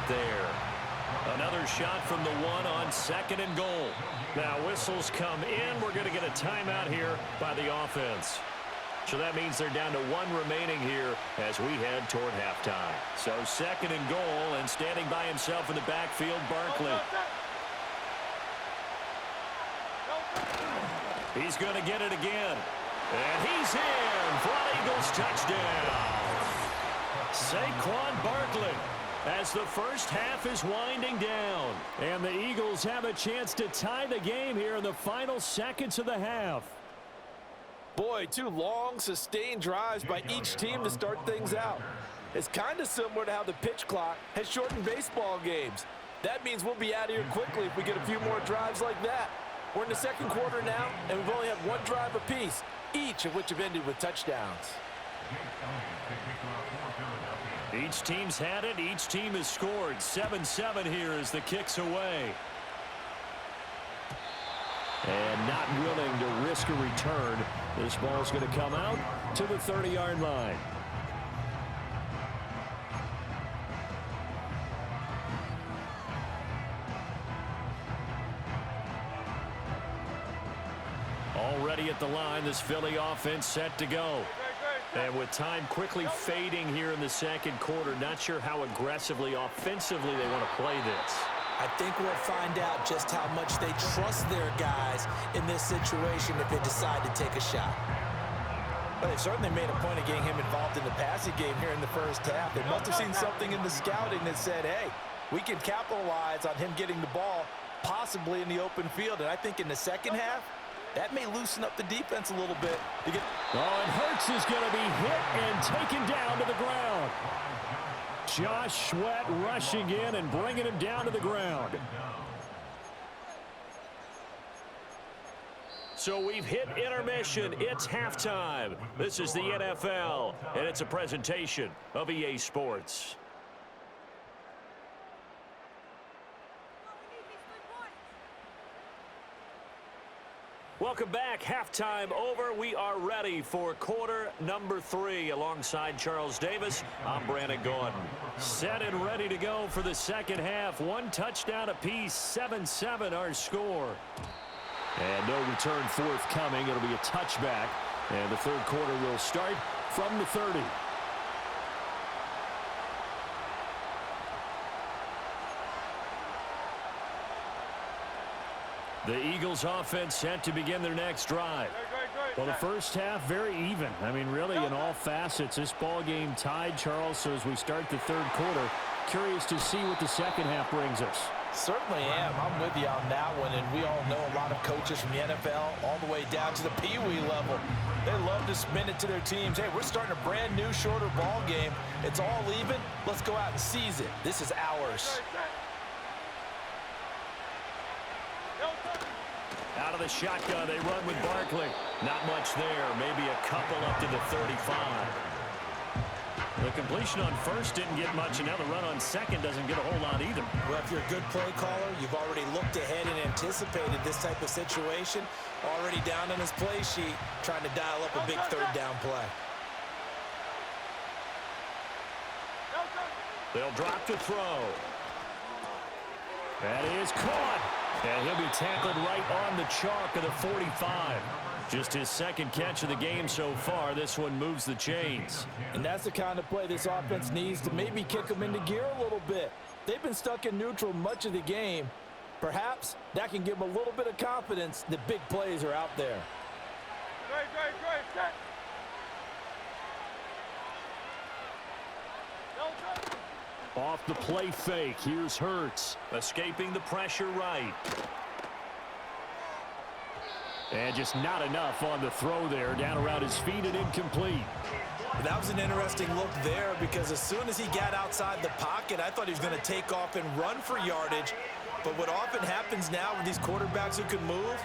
there. Another shot from the one on 2nd and goal. Now whistles come in. We're going to get a timeout here by the offense. So that means they're down to 1 remaining here as we head toward halftime. So 2nd and goal, and standing by himself in the backfield, Barkley. He's going to get it again. And he's in for an Eagles touchdown. Saquon Barkley, as the first half is winding down. And the Eagles have a chance to tie the game here in the final seconds of the half. Boy, 2 long, sustained drives by each team to start things out. It's kind of similar to how the pitch clock has shortened baseball games. That means we'll be out of here quickly if we get a few more drives like that. We're in the 2nd quarter now, and we've only had 1 drive apiece, each of which have ended with touchdowns. Each team's had it. Each team has scored. 7-7 here as the kick's away. And not willing to risk a return. This ball's going to come out to the 30-yard line. Already at the line, this Philly offense set to go. And with time quickly fading here in the 2nd quarter, not sure how aggressively, offensively they want to play this. I think we'll find out just how much they trust their guys in this situation if they decide to take a shot. But they've certainly made a point of getting him involved in the passing game here in the first half. They must have seen something in the scouting that said, hey, we can capitalize on him getting the ball possibly in the open field. And I think in the 2nd half, that may loosen up the defense a little bit. Oh, and Hurts is going to be hit and taken down to the ground. Josh Sweat rushing in and bringing him down to the ground. So we've hit intermission. It's halftime. This is the NFL, and it's a presentation of EA Sports. Welcome back. Halftime over. We are ready for quarter number 3. Alongside Charles Davis, I'm Brandon Gordon. Set and ready to go for the 2nd half. 1 touchdown apiece. 7-7 our score. And no return forthcoming. It'll be a touchback. And the 3rd quarter will start from the 30. The Eagles offense set to begin their next drive. Well, the first half very even. I mean, really in all facets, this ball game tied, Charles. So as we start the 3rd quarter, curious to see what the 2nd half brings us. Certainly am. I'm with you on that one. And we all know a lot of coaches from the NFL all the way down to the Pee-wee level. They love to spin it to their teams. Hey, we're starting a brand new, shorter ball game. It's all even. Let's go out and seize it. This is ours. Out of the shotgun, they run with Barkley. Not much there. Maybe a couple up to the 35. The completion on 1st didn't get much, and now the run on 2nd doesn't get a whole lot either. Well, if you're a good play caller, you've already looked ahead and anticipated this type of situation. Already down on his play sheet, trying to dial up a big 3rd down play. They'll drop to throw. That is caught. And he'll be tackled right on the chalk of the 45. Just his 2nd catch of the game so far. This one moves the chains. And that's the kind of play this offense needs to maybe kick them into gear a little bit. They've been stuck in neutral much of the game. Perhaps that can give them a little bit of confidence that big plays are out there. Great. Off the play fake, here's Hurts. Escaping the pressure right. And just not enough on the throw there. Down around his feet and incomplete. That was an interesting look there because as soon as he got outside the pocket, I thought he was going to take off and run for yardage. But what often happens now with these quarterbacks who can move,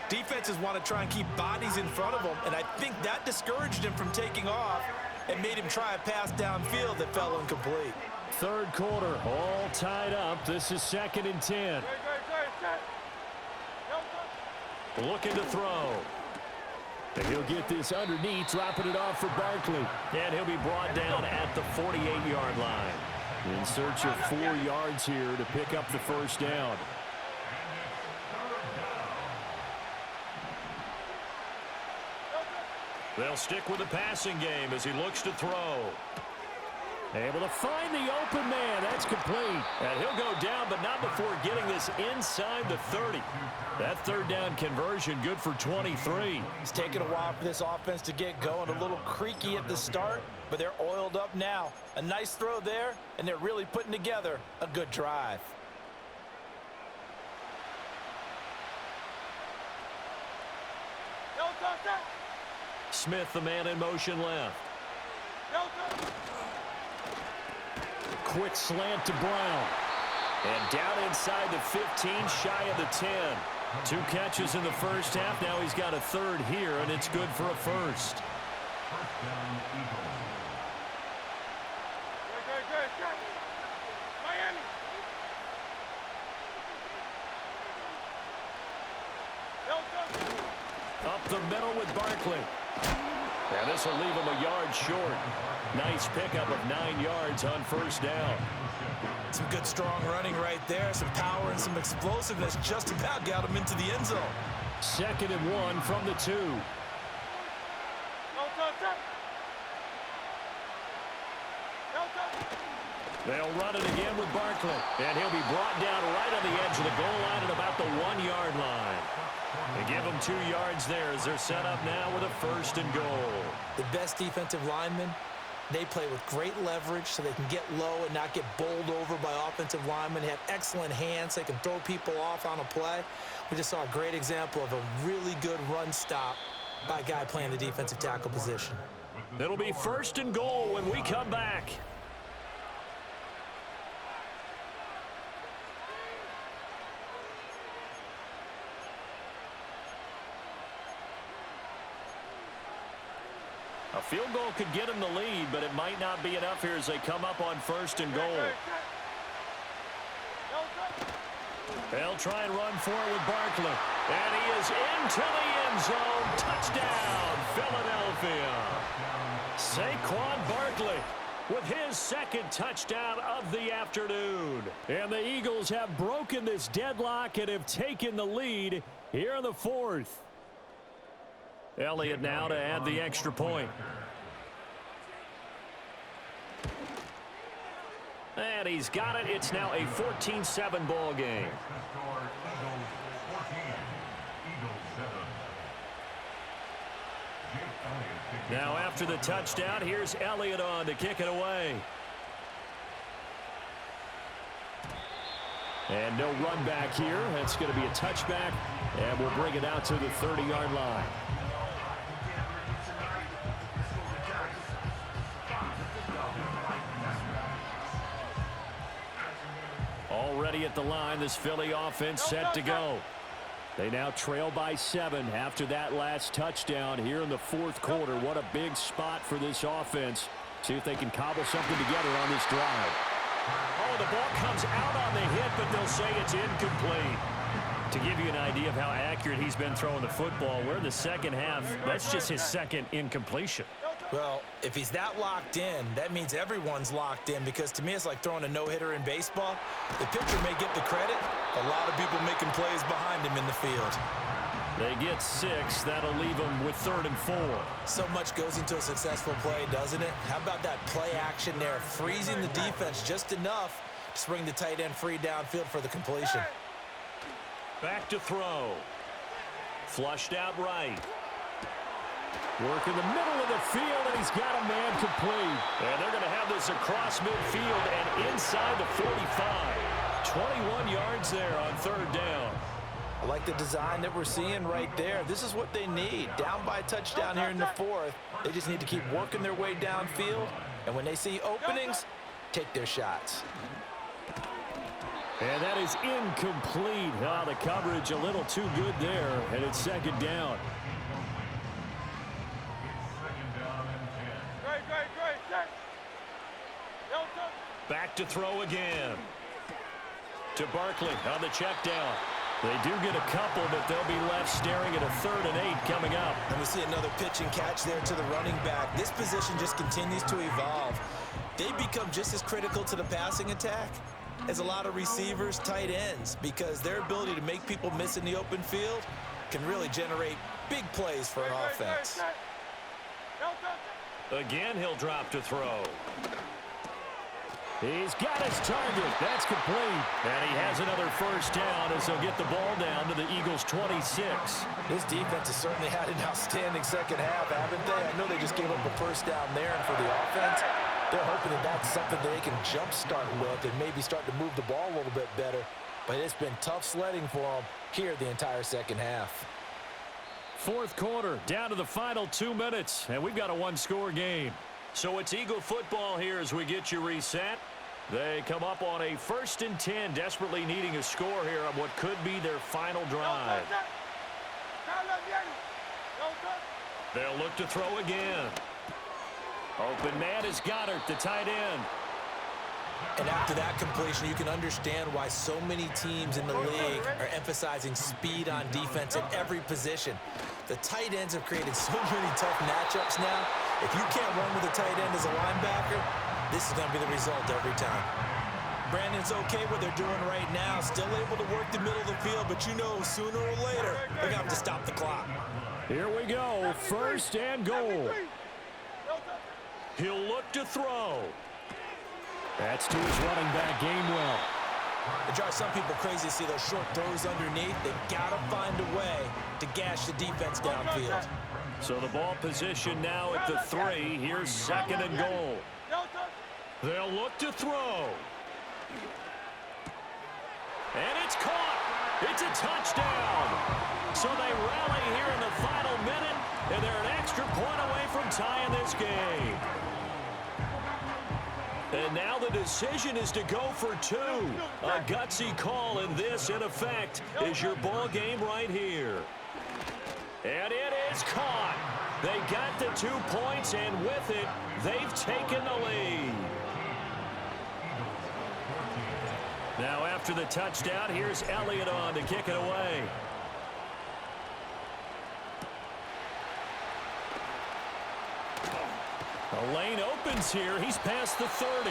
defenses want to try and keep bodies in front of them. And I think that discouraged him from taking off and made him try a pass downfield that fell incomplete. 3rd quarter, all tied up. This is 2nd and 10. Looking to throw. And he'll get this underneath, dropping it off for Barkley. And he'll be brought down at the 48-yard line. In search of 4 yards here to pick up the first down. They'll stick with the passing game as he looks to throw. Able to find the open man. That's complete. And he'll go down, but not before getting this inside the 30. That third down conversion good for 23. It's taken a while for this offense to get going. A little creaky at the start, but they're oiled up now. A nice throw there, and they're really putting together a good drive. Smith, the man in motion left. Quick slant to Brown. And down inside the 15, shy of the 10. 2 catches in the first half. Now he's got a third here, and it's good for a first. Up the middle with Barkley. And this will leave him a yard short. Nice pickup of 9 yards on first down. Some good strong running right there. Some power and some explosiveness just about got him into the end zone. 2nd and 1 from the 2. They'll run it again with Barkley. And he'll be brought down right on the edge of the goal line at about the 1-yard line. They give them 2 yards there as they're set up now with a 1st and goal. The best defensive linemen, they play with great leverage so they can get low and not get bowled over by offensive linemen. They have excellent hands. They can throw people off on a play. We just saw a great example of a really good run stop by a guy playing the defensive tackle position. It'll be 1st and goal when we come back. A field goal could get him the lead, but it might not be enough here as they come up on 1st and goal. They'll try and run for it with Barkley. And he is into the end zone. Touchdown, Philadelphia. Saquon Barkley with his 2nd touchdown of the afternoon. And the Eagles have broken this deadlock and have taken the lead here in the 4th. Elliott now to add the extra point. And he's got it. It's now a 14-7 ball game. Now after the touchdown, here's Elliott on to kick it away. And no run back here. That's going to be a touchback, and we'll bring it out to the 30-yard line. Already at the line, this Philly offense set to go. They now trail by 7 after that last touchdown here in the 4th quarter. What a big spot for this offense. See if they can cobble something together on this drive. Oh, the ball comes out on the hit, but they'll say it's incomplete. To give you an idea of how accurate he's been throwing the football, we're in the second half. That's just his 2nd incompletion. Well, if he's that locked in, that means everyone's locked in, because to me it's like throwing a no-hitter in baseball. The pitcher may get the credit. A lot of people making plays behind him in the field. They get 6. That'll leave them with 3rd and 4. So much goes into a successful play, doesn't it? How about that play action there, freezing the defense just enough to bring the tight end free downfield for the completion. Back to throw. Flushed out right. Work in the middle of the field, and he's got a man complete. And they're going to have this across midfield and inside the 45. 21 yards there on 3rd down. I like the design that we're seeing right there. This is what they need. Down by a touchdown here in the 4th. They just need to keep working their way downfield. And when they see openings, take their shots. And that is incomplete. Oh, the coverage a little too good there, and it's 2nd down. Back to throw again. To Barkley on the check down. They do get a couple, but they'll be left staring at a 3rd and 8 coming up. And we see another pitch and catch there to the running back. This position just continues to evolve. They become just as critical to the passing attack as a lot of receivers, tight ends, because their ability to make people miss in the open field can really generate big plays for an offense. Again, he'll drop to throw. He's got his target. That's complete. And he has another first down as they'll get the ball down to the Eagles' 26. This defense has certainly had an outstanding second half, haven't they? I know they just gave up a first down there, and for the offense, they're hoping that that's something that they can jumpstart with and maybe start to move the ball a little bit better. But it's been tough sledding for them here the entire second half. 4th quarter, down to the final 2 minutes, and we've got a one-score game. So it's Eagle football here as we get you reset. They come up on a 1st and 10, desperately needing a score here on what could be their final drive. They'll look to throw again. Open man is Goddard, the tight end. And after that completion, you can understand why so many teams in the league are emphasizing speed on defense at every position. The tight ends have created so many tough matchups now. If you can't run with a tight end as a linebacker, this is going to be the result every time. Brandon's okay what they're doing right now. Still able to work the middle of the field, but you know sooner or later they're going to have to stop the clock. Here we go, 1st and goal. He'll look to throw. That's to his running back, Gainwell. It drives some people crazy to see those short throws underneath. They've got to find a way to gash the defense downfield. So the ball position now at the 3. Here's 2nd and goal. They'll look to throw. And it's caught. It's a touchdown. So they rally here in the final minute, and they're an extra point away from tying this game. And now the decision is to go for 2. A gutsy call, and this, in effect, is your ball game right here. And it is caught. They got the 2 points, and with it, they've taken the lead. Now after the touchdown, here's Elliott on to kick it away. The lane opens here. He's past the 30.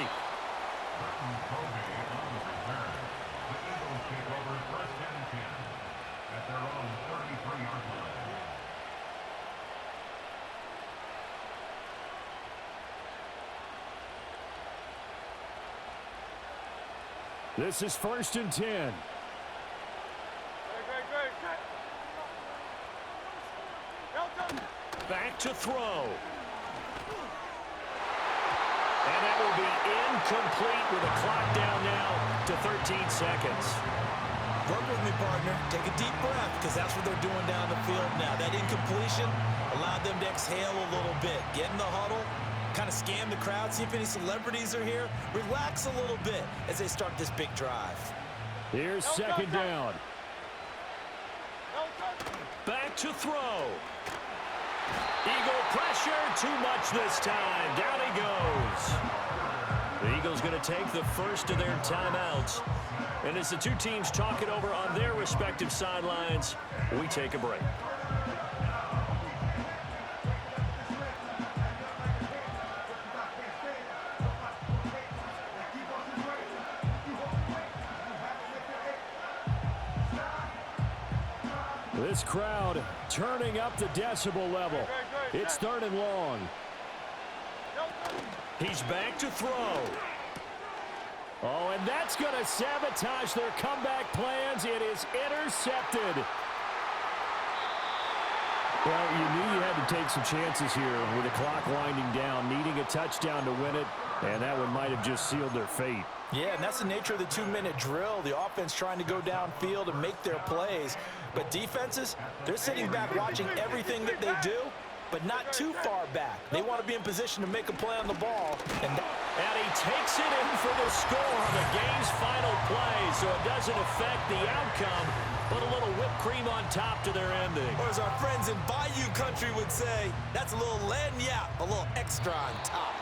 This is 1st and 10. Back to throw. And that will be incomplete with a clock down now to 13 seconds. Work with me, partner. Take a deep breath, because that's what they're doing down the field now. That incompletion allowed them to exhale a little bit. Get in the huddle, kind of scan the crowd, see if any celebrities are here. Relax a little bit as they start this big drive. Here's 2nd down. Back to throw. Eagle pressure, too much this time. Down he goes. The Eagles going to take the first of their timeouts. And as the two teams talk it over on their respective sidelines, we take a break. This crowd turning up the decibel level. It's 3rd and long. He's back to throw. Oh, and that's going to sabotage their comeback plans. It is intercepted. Well, you knew you had to take some chances here with the clock winding down, needing a touchdown to win it, and that one might have just sealed their fate. Yeah, and that's the nature of the 2-minute drill. The offense trying to go downfield and make their plays. But defenses, they're sitting back watching everything that they do, but not too far back. They want to be in position to make a play on the ball. And he takes it in for the score on the game's final play, so it doesn't affect the outcome, but a little whipped cream on top to their ending. Or as our friends in Bayou Country would say, that's a little lagniappe, a little extra on top.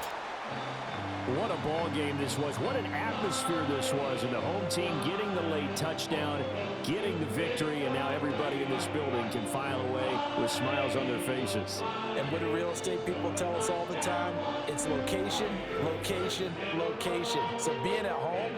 What a ball game this was. What an atmosphere this was. And the home team getting the late touchdown, getting the victory, and now everybody in this building can file away with smiles on their faces. And what do real estate people tell us all the time? It's location, location, location. So being at home,